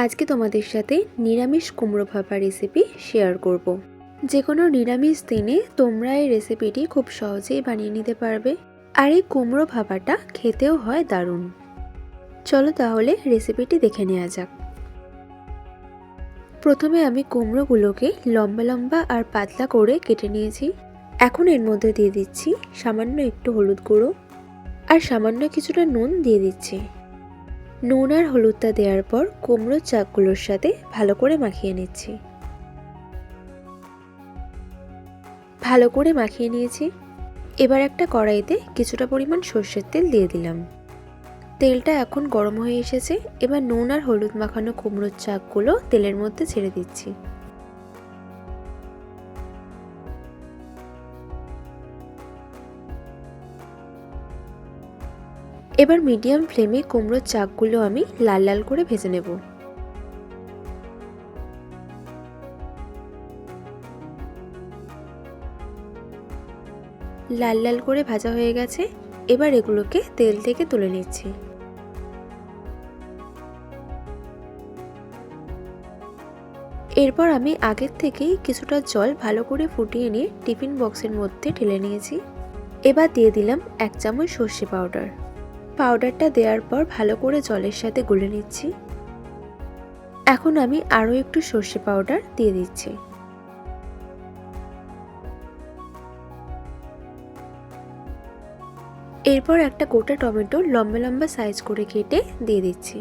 আজকে তোমাদের সাথে নিরামিষ কুমড়ো ভাপা রেসিপি শেয়ার করব। যে কোনো নিরামিষ দিনে তোমরা এই রেসিপিটি খুব সহজেই বানিয়ে নিতে পারবে। আর এই কুমড়ো ভাপাটা খেতেও হয় দারুণ। চলো তাহলে রেসিপিটি দেখে নেওয়া যাক। প্রথমে আমি কুমড়োগুলোকে লম্বা লম্বা আর পাতলা করে কেটে নিয়েছি। এখন এর মধ্যে দিয়ে দিচ্ছি সামান্য একটু হলুদ গুঁড়ো আর সামান্য কিছুটা নুন দিয়ে দিচ্ছি। নুন আর হলুদটা দেওয়ার পর কুমড়োর চাকগুলোর সাথে ভালো করে মাখিয়ে নিচ্ছি। ভালো করে মাখিয়ে নিয়েছি। এবার একটা কড়াইতে কিছুটা পরিমাণ সর্ষের তেল দিয়ে দিলাম। তেলটা এখন গরম হয়ে এসেছে। এবার নুন আর হলুদ মাখানো কুমড়োর চাকগুলো তেলের মধ্যে ছেড়ে দিচ্ছি। এবার মিডিয়াম ফ্লেমে কুমড়োর চাকগুলো আমি লাল লাল করে ভেজে নেব। লাল লাল করে ভাজা হয়ে গেছে। এবার এগুলোকে তেল থেকে তুলে নিচ্ছি। এরপর আমি আগের থেকেই কিছুটা জল ভালো করে ফুটিয়ে নিয়ে টিফিন বক্সের মধ্যে ঢেলে নিয়েছি। এবার দিয়ে দিলাম 1 চামচ সর্ষে পাউডার। পাউডারটা দেওয়ার পর ভালো করে জলের সাথে গুলে নিচ্ছি। এখন আমি আরও একটু সর্ষে পাউডার দিয়ে দিচ্ছি। এরপর একটা গোটা টমেটো লম্বা লম্বা সাইজ করে কেটে দিয়ে দিচ্ছি।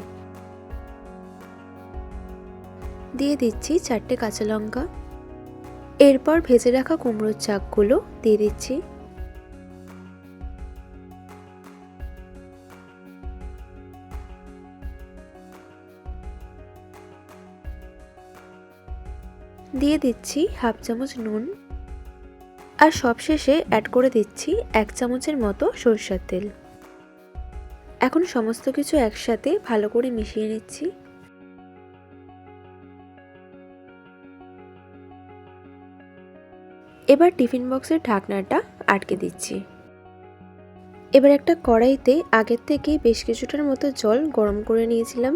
দিয়ে দিচ্ছি 4টে কাঁচা লঙ্কা। এরপর ভেজে রাখা কুমড়োর চাকগুলো দিয়ে দিচ্ছি। দিয়ে দিচ্ছি হাফ চামচ নুন আর সবশেষে অ্যাড করে দিচ্ছি 1 চামচের মতো সরষের তেল। এখন সমস্ত কিছু একসাথে ভালো করে মিশিয়ে নিচ্ছি। এবার টিফিন বক্সের ঢাকনাটা আটকে দিচ্ছি। এবার একটা কড়াইতে আগের থেকে বেশ কিছুটার মতো জল গরম করে নিয়েছিলাম।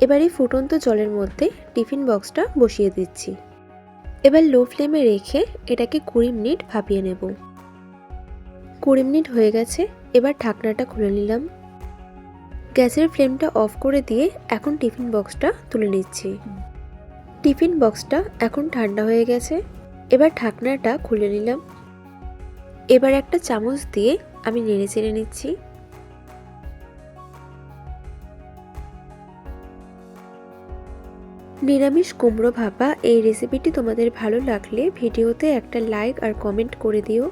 এবার এই ফুটন্ত জলের মধ্যে টিফিন বক্সটা বসিয়ে দিচ্ছি। এবার লো ফ্লেমে রেখে এটাকে 20 মিনিট ভাপিয়ে নেব। 20 মিনিট হয়ে গেছে। এবার ঢাকনাটা খুলে নিলাম। গ্যাসের ফ্লেমটা অফ করে দিয়ে এখন টিফিন বক্সটা তুলে নিচ্ছি। টিফিন বক্সটা এখন ঠান্ডা হয়ে গেছে। এবার ঢাকনাটা খুলে নিলাম। এবার একটা চামচ দিয়ে আমি নেড়ে চেড়ে নিচ্ছি। নিরামিষ কুমড়ো ভাপা এই রেসিপিটি তোমাদের ভালো লাগলে ভিডিওতে একটা লাইক আর কমেন্ট করে দিও।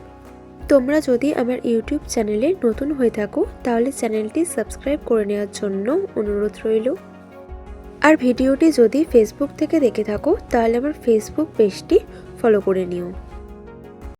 তোমরা যদি আমার ইউটিউব চ্যানেলে নতুন হয়ে থাকো তাহলে চ্যানেলটি সাবস্ক্রাইব করে নেওয়ার জন্য অনুরোধ রইল। আর ভিডিওটি যদি ফেসবুক থেকে দেখে থাকো তাহলে আমার ফেসবুক পেজটি ফলো করে নিও।